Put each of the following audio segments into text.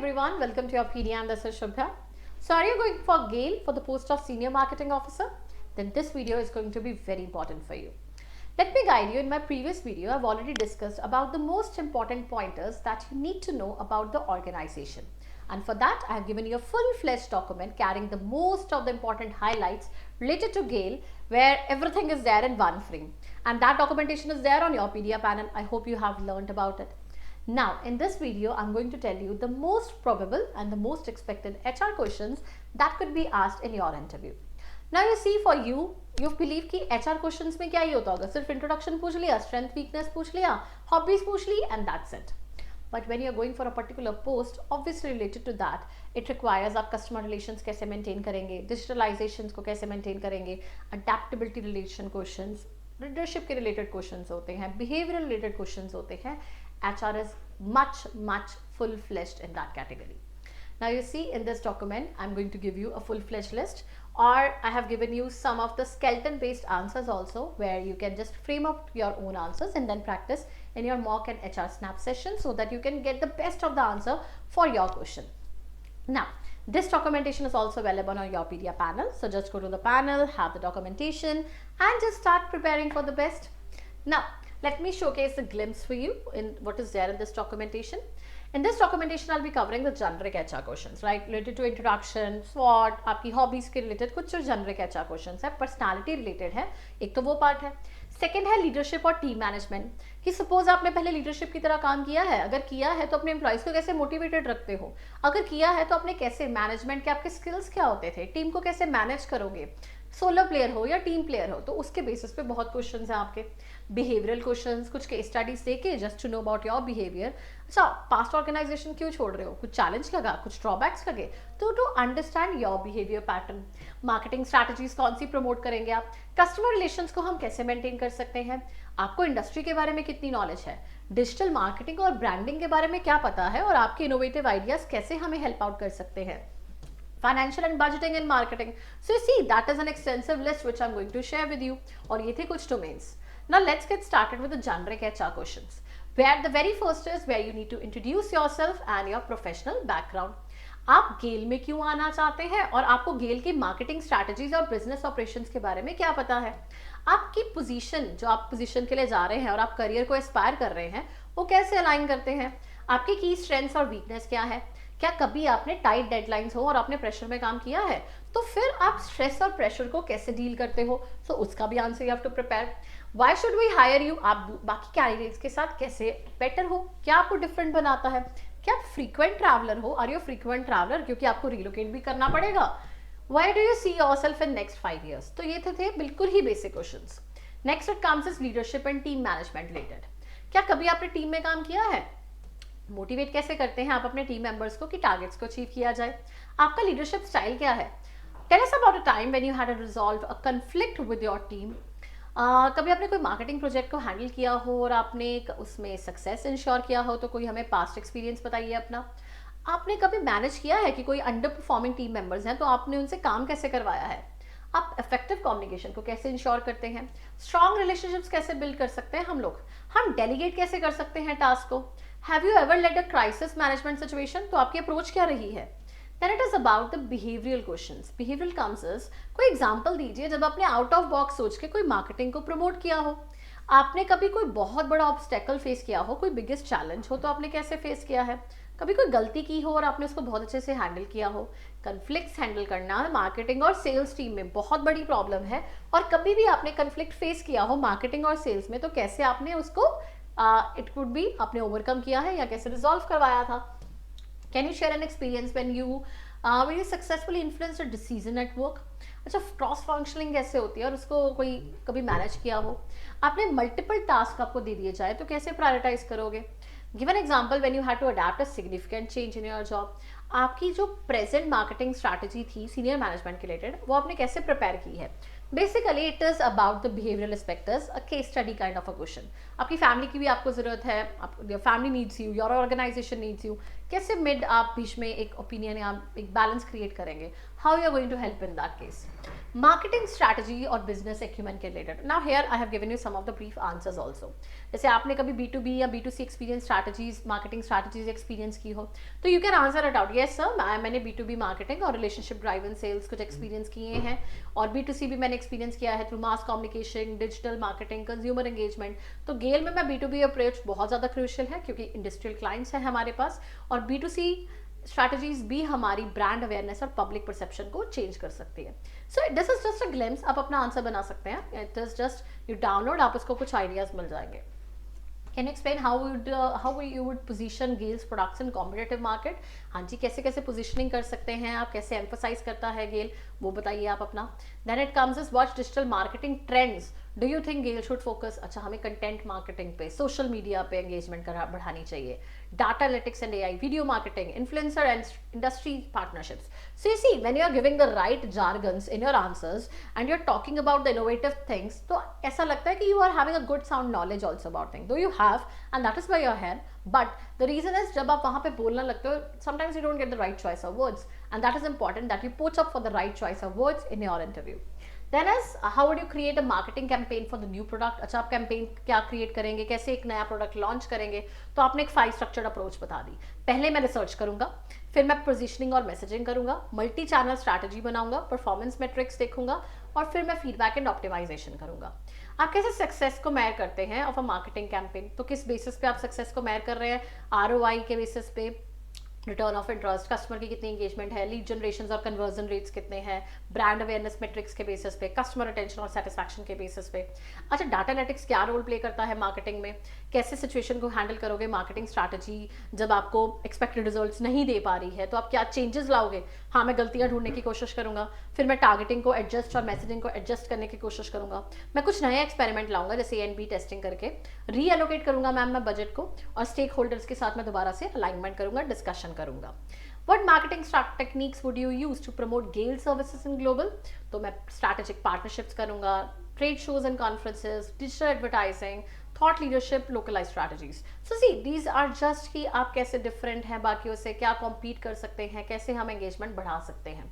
everyone, welcome to your PD and this is Shubha. So are you going for GALE for the post of Senior Marketing Officer? Then this video is going to be very important for you. Let me guide you. In my previous video, I've already discussed about the most important pointers that you need to know about the organization. And for that, I have given you a full-fledged document carrying the most of the important highlights related to GALE, where everything is there in one frame. And that documentation is there on your PDF panel. I hope you have learned about it. Now, in this video, I'm going to tell you the most probable and the most expected HR questions that could be asked in your interview. Now, you see, for you believe कि HR questions में क्या ही होता होगा, सिर्फ introduction पूछ लिया, strength weakness पूछ लिया, hobbies पूछ ली, and that's it. But when you're going for a particular post, obviously related to that, it requires आप customer relations कैसे maintain करेंगे, digitalizations को कैसे maintain करेंगे, adaptability relation questions, leadership के related questions होते हैं, behavioral related questions होते हैं. HR is much full-fledged in that category. Now you see in this document, I'm going to give you a full-fledged list, or I have given you some of the skeleton-based answers also, where you can just frame up your own answers and then practice in your mock and HR snap session so that you can get the best of the answer for your question. Now, this documentation is also available on your PDF panel. So just go to the panel, have the documentation and just start preparing for the best. Now, let me showcase a glimpse for you in what is there in this documentation. In this documentation, I'll be covering the generic HR questions, right? Related to introduction, SWOT, आपकी hobbies के related कुछ जो generic HR questions है, personality related है, एक तो वो part है. Second है leadership और team management, कि suppose आपने पहले leadership की तरह काम किया है, अगर किया है तो अपने employees को कैसे motivated रखते हो, अगर किया है तो अपने कैसे management के आपके skills क्या होते थे, team को कैसे manage करोगे, सोलो प्लेयर हो या टीम प्लेयर हो, तो उसके बेसिस पे बहुत क्वेश्चंस हैं आपके. बिहेवियरल क्वेश्चंस, कुछ केस स्टडीज देके just to know about your behaviour. अच्छा, पास्ट ऑर्गेनाइजेशन क्यों छोड़ रहे हो, कुछ चैलेंज लगा, कुछ ड्रॉबैक्स लगे, तो to understand your behaviour pattern. Marketing strategies कौन सी प्रमोट करेंगे आप, कस्टमर रिलेशंस को हम कैसे मेंटेन कर सकते हैं, आपको इंडस्ट्री के बारे में कितनी नॉलेज है, डिजिटल मार्केटिंग और ब्रांडिंग के बारे में क्या पता है, और आपके इनोवेटिव आइडियाज कैसे हमें हेल्प आउट कर सकते हैं. Financial and budgeting and marketing. So you see, that is an extensive list which I'm going to share with you. और ये थे कुछ domains. Now let's get started with the generic HR questions, where the very first is where you need to introduce yourself and your professional background. आप गेल में क्यों आना चाहते हैं और आपको गेल की मार्केटिंग स्ट्रैटेजीज और बिजनेस ऑपरेशंस के बारे में क्या पता है, आपकी पोजीशन जो आप पोजीशन के लिए जा रहे हैं और आप करियर को एस्पायर कर रहे हैं वो कैसे अलाइन करते हैं, आपकी की स्ट्रेंथ्स और वीकनेस क्या है, क्या कभी आपने टाइट डेडलाइंस हो और आपने प्रेशर में काम किया है, तो फिर आप स्ट्रेस और प्रेशर को कैसे डील करते हो, तो उसका भी answer you have to prepare. Why should we hire you, आप बाकी कैंडिडेट्स के साथ कैसे बेटर हो, क्या आपको डिफरेंट बनाता है, क्या आप फ्रीक्वेंट ट्रैवलर हो, आर यू फ्रीक्वेंट ट्रैवलर क्योंकि आपको रिलोकेट भी करना पड़ेगा, why do you see yourself in next 5 years. तो ये थे बिल्कुल ही basic questions. Next it comes is leadership and team management related. क्या कभी आपने टीम में काम किया है, मोटिवेट कैसे करते हैं आप अपने टीम मेंबर्स को कि टारगेट्स को अचीव किया जाए, आपका लीडरशिप स्टाइल क्या है. Tell us about a time when you had to resolve a conflict with your team. कभी आपने कोई मार्केटिंग प्रोजेक्ट को हैंडल किया हो और आपने उसमें सक्सेस इंश्योर किया हो, तो कोई हमें पास्ट एक्सपीरियंस बताइए अपना. आपने कभी मैनेज किया है कि कोई अंडर परफॉर्मिंग टीम मेंबर्स हैं तो आपने उनसे काम कैसे करवाया है, आप इफेक्टिव कम्युनिकेशन को कैसे इंश्योर करते हैं, स्ट्रॉन्ग रिलेशनशिप्स कैसे बिल्ड कर सकते हैं हम डेलीगेट कैसे कर सकते हैं टास्क को, have you ever led a crisis management situation, तो आपकी अप्रोच क्या रही है. Then it is about the behavioural questions. Behavioural comes is, कोई एग्जांपल दीजिए जब आपने आउट ऑफ बॉक्स सोच के कोई मार्केटिंग को प्रमोट किया हो, आपने कभी कोई बहुत बड़ा ऑब्स्टेकल फेस किया हो, कोई बिगेस्ट चैलेंज हो तो आपने कैसे फेस किया है, कभी कोई गलती की हो और आपने उसको बहुत अच्छे से हैंडल किया हो. कन्फ्लिक्ट्स हैंडल करना मार्केटिंग और सेल्स टीम में बहुत बड़ी प्रॉब्लम है, और कभी भी आपने कन्फ्लिक्ट फेस किया हो मार्केटिंग और सेल्स में तो कैसे आपने उसको इट कुड बी आपने ओवरकम किया है या कैसे रिजॉल्व करवाया था. Can you share an experience when you successfully influence a decision at work. अच्छा, क्रॉस फंक्शनिंग कैसे होती है और उसको कोई कभी मैनेज किया हो, आपने मल्टीपल टास्क आपको दे दिए जाए तो कैसे प्रायोरिटाइज करोगे. Give an example when you had to adapt a significant change in your job. आपकी जो प्रेजेंट मार्केटिंग स्ट्रैटेजी थी सीनियर मैनेजमेंट के रिलेटेड वो आपने कैसे प्रिपेयर की है. Basically it is about the behavioural aspects, a case study kind of a question. आपकी फैमिली की भी आपको जरूरत है, your family needs you, your organisation needs you, कैसे मिड आप बीच में एक ओपिनियन या एक बैलेंस क्रिएट करेंगे, how you are going to help in that case. Marketing strategy और बिजनेस एक्यूमेन के related. Now here I have given you some of the brief answers also. जैसे आपने कभी B2B या B2C experience strategies, marketing strategies experience की हो, तो you can answer it out. Yes sir, मैंने B2B मार्केटिंग और रिलेशनशिप ड्राइवन सेल्स कुछ एक्सपीरियंस किए हैं, और B2C भी मैंने एक्सपीरियंस किया है through mass communication, digital marketing, consumer engagement. तो गेल में मैं B2B अप्रोच बहुत ज़्यादा क्रूशियल है क्योंकि इंडस्ट्रियल क्लाइंट्स हैं हमारे पास, और B2C स्ट्रैटेजीज भी हमारी ब्रांड अवेयरनेस और पब्लिक परसेप्शन को चेंज कर सकती है. So this is just a glimpse, आप अपना आंसर बना सकते हैं. It is just you download, आप उसको कुछ आइडियाज मिल जाएंगे. Can you explain how you would position Gales products in competitive market. हाँ जी, कैसे कैसे पोजीशनिंग कर सकते हैं आप, कैसे एम्फोसाइज करता है गेल, वो बताइए आप अपना. Then it comes is what digital marketing trends do you think gale should focus. अच्छा, हमें कंटेंट मार्केटिंग पे, सोशल मीडिया पे एंगेजमेंट बढ़ानी चाहिए, data analytics and AI, video marketing, influencer and industry partnerships. So you see, when you are giving the right jargons in your answers and you're talking about the innovative things, तो ऐसा लगता है कि you are having a good sound knowledge also about things, though you have, and that is why you're here. But the reason is जब आप वहाँ पे बोलना लगते हो, sometimes you don't get the right choice of words, and that is important that you put up for the right choice of words in your interview. Then is how would you create a marketing campaign for the new product. अच्छा, आप campaign क्या create करेंगे, कैसे एक नया product launch करेंगे. तो आपने एक 5 स्ट्रक्चर्ड अप्रोच बता दी. पहले मैं रिसर्च करूंगा, फिर मैं पोजीशनिंग और मैसेजिंग करूंगा, मल्टी चैनल स्ट्रैटेजी बनाऊंगा, परफॉर्मेंस मेट्रिक्स देखूंगा, और फिर मैं फीडबैक एंड ऑप्टिमाइजेशन करूंगा. आप कैसे सक्सेस को मेजर करते हैं ऑफ अ मार्केटिंग कैंपेन. तो किस बेसिस पे आप सक्सेस को मेजर कर रहे हैं. ROI के बेसिस पे, रिटर्न ऑफ इंटरेस्ट, कस्टमर की कितनी एंगेजमेंट है, लीड जनरेशन और कन्वर्जन रेट्स कितने हैं, ब्रांड अवेयरनेस मेट्रिक्स के बेसिस पे, कस्टमर अटेंशन और सेटिस्फैक्शन के बेसिस पे. अच्छा, डाटा एनालिटिक्स क्या रोल प्ले करता है मार्केटिंग में, कैसे सिचुएशन को हैंडल करोगे मार्केटिंग स्ट्रैटेजी जब आपको एक्सपेक्टेड रिजल्ट्स नहीं दे पा रही है, तो आप क्या चेंजेस लाओगे. हाँ, मैं गलतियां ढूंढने की कोशिश करूंगा, फिर मैं टारगेटिंग को एडजस्ट और मैसेजिंग को एडजस्ट करने की कोशिश करूंगा, मैं कुछ नया एक्सपेरिमेंट लाऊंगा जैसे A&B टेस्टिंग करके, रीएलोकेट करूंगा मैम मैं बजट को, और स्टेक होल्डर्स के साथ मैं दोबारा से अलाइनमेंट करूंगा, डिस्कशन करूंगा. What marketing techniques would you use to promote Gale services in global? तो मैं strategic partnerships करूँगा, trade shows and conferences, digital advertising, thought leadership, localized strategies. So see, these are just कि आप कैसे different हैं बाकियों से, क्या compete कर सकते हैं, कैसे हम engagement बढ़ा सकते हैं.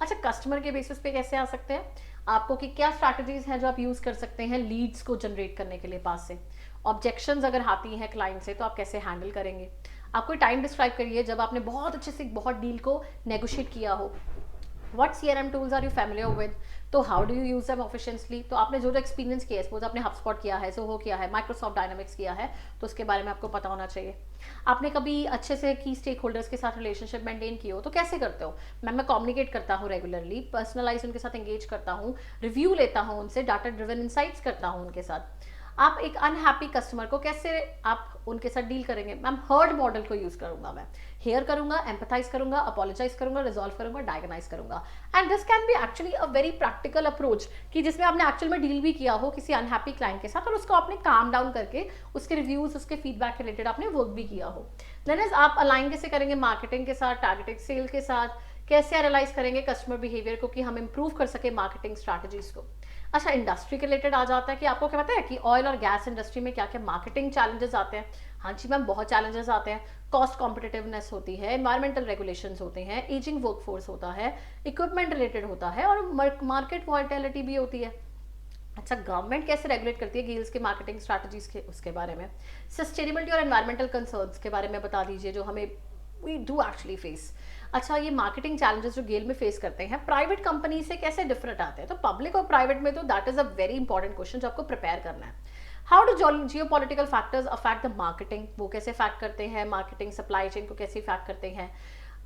अच्छा, कस्टमर के बेसिस पे कैसे आ सकते हैं आपको, कि क्या स्ट्रैटेजीज हैं जो आप यूज कर सकते हैं लीड्स को जनरेट करने के लिए पास से. ऑब्जेक्शंस अगर आती हैं क्लाइंट से तो आप कैसे हैंडल करेंगे. आप कोई टाइम डिस्क्राइब करिए जब आपने बहुत अच्छे से बहुत डील को नेगोशिएट किया हो. What CRM tools are you familiar with, तो how do you use them efficiently. तो आपने जो जो एक्सपीरियंस किया है, सपोज आपने HubSpot किया है, Zoho किया है, माइक्रोसॉफ्ट डायनामिक्स किया है, तो उसके बारे में आपको पता होना चाहिए. आपने कभी अच्छे से की स्टेक होल्डर्स के साथ रिलेशनशिप मेंटेन की हो, तो कैसे करते हो. मैं कम्युनिकेट करता हूँ रेगुलरली, पर्सनलाइज उनके साथ एंगेज करता हूँ, रिव्यू लेता हूँ उनसे, डाटा ड्रिवन इंसाइट्स करता हूँ उनके साथ. आप एक अनहैप्पी कस्टमर को कैसे आप उनके साथ डील करेंगे. मैम हर्ड मॉडल को यूज करूंगा, मैं हेयर करूंगा, एम्पथाइज करूंगा, अपोलोजाइज करूंगा, रिजॉल्व करूंगा, डायगनाइज करूंगा. And this can be actually a very practical approach कि जिसमें आपने एक्चुअल में डील भी किया हो किसी अनहैप्पी क्लाइंट के साथ, और उसको आपने काम डाउन करके उसके रिव्यूज, उसके फीडबैक रिलेटेड आपने वर्क भी किया हो. देन इज आप अलाइन कैसे करेंगे मार्केटिंग के साथ, टारगेटेड सेल के साथ, कैसे एनालाइज करेंगे कस्टमर बिहेवियर को कि हम इंप्रूव कर सके मार्केटिंग स्ट्रैटेजीज को. अच्छा, इंडस्ट्री के रिलेटेड आ जाता है कि आपको क्या पता है कि ऑयल और गैस इंडस्ट्री में क्या क्या मार्केटिंग चैलेंजेस आते हैं. हाँ जी मैम, बहुत चैलेंजेस आते हैं. कॉस्ट कॉम्पिटिटिवनेस होती है, एनवायरमेंटल रेगुलेशंस होते हैं, एजिंग वर्कफोर्स होता है, इक्विपमेंट रिलेटेड होता है, और मार्केट वॉलेटिलिटी भी होती है. अच्छा, गवर्नमेंट कैसे रेगुलेट करती है गेल्स के मार्केटिंग स्ट्रैटेजीज के, उसके बारे में. सस्टेनेबिलिटी और एनवायरमेंटल कंसर्न्स के बारे में बता दीजिए जो हमें वी डू एक्चुअली फेस. अच्छा, ये मार्केटिंग चैलेंजेस जो गेल में फेस करते हैं प्राइवेट कंपनी से कैसे डिफरेंट आते हैं. तो पब्लिक और प्राइवेट में तो that is a very important question जो आपको प्रिपेयर करना है. How do geopolitical factors affect the marketing, वो कैसे फैक्ट करते हैं मार्केटिंग, सप्लाई चेन को कैसे फैक्ट करते हैं.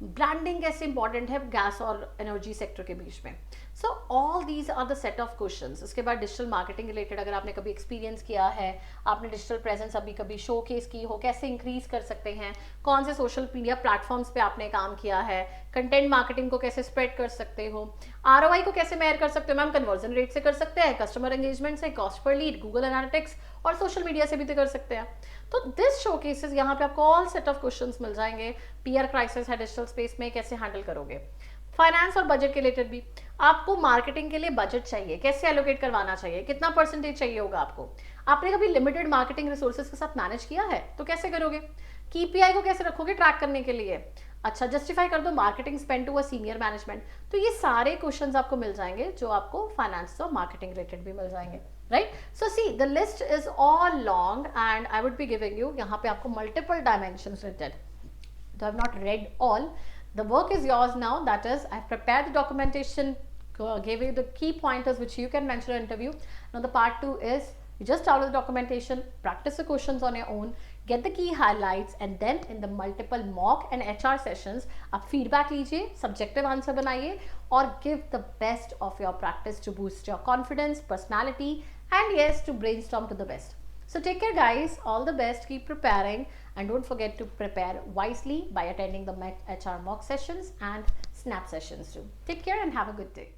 ब्रांडिंग कैसे इंपॉर्टेंट है गैस और एनर्जी सेक्टर के बीच में. So all these are the set of questions. उसके बाद डिजिटल मार्केटिंग रिलेटेड अगर आपने कभी एक्सपीरियंस किया है, आपने डिजिटल प्रेजेंस अभी कभी शो केस की हो, कैसे इंक्रीज कर सकते हैं, कौन से सोशल मीडिया प्लेटफॉर्म्स पे आपने काम किया है, कंटेंट मार्केटिंग को कैसे स्प्रेड कर सकते हो, ROI को कैसे मेजर कर सकते हो. मैम कन्वर्जन रेट से कर सकते हैं, कस्टमर एंगेजमेंट से, cost per lead, Google analytics और सोशल मीडिया से भी तो कर सकते हैं. तो दिस शो केसेस यहाँ पे आपको ऑल सेट ऑफ क्वेश्चंस मिल जाएंगे. पीआर क्राइसिस है डिजिटल स्पेस में, कैसे हैंडल करोगे. फाइनेंस और बजट के रिलेटेड भी. आपको मार्केटिंग के लिए बजट चाहिए, कैसे एलोकेट करवाना चाहिए, कितना परसेंटेज चाहिए होगा आपको। आपने कभी लिमिटेड मार्केटिंग रिसोर्सेज के साथ मैनेज किया है तो कैसे करोगे, KPI को कैसे रखोगे ट्रैक करने के लिए। अच्छा, जस्टिफाई कर दो marketing spend to a senior management. तो ये सारे क्वेश्चंस आपको मिल जाएंगे जो आपको फाइनेंस और मार्केटिंग रिलेटेड भी मिल जाएंगे, right. So see the list is all long and I would be giving you यहाँ पे आपको multiple dimensions related, though I've not read all. The work is yours now. That is, I've prepared the documentation, gave you the key pointers which you can mention in interview. Now the part 2 is you just download the documentation, practice the questions on your own, get the key highlights, and then in the multiple mock and HR sessions आप feedback लीजिए, subjective answer बनाइए और give the best of your practice to boost your confidence, personality, and yes, to brainstorm to the best. So take care guys, all the best, keep preparing, and don't forget to prepare wisely by attending the HR mock sessions and snap sessions too. Take care and have a good day.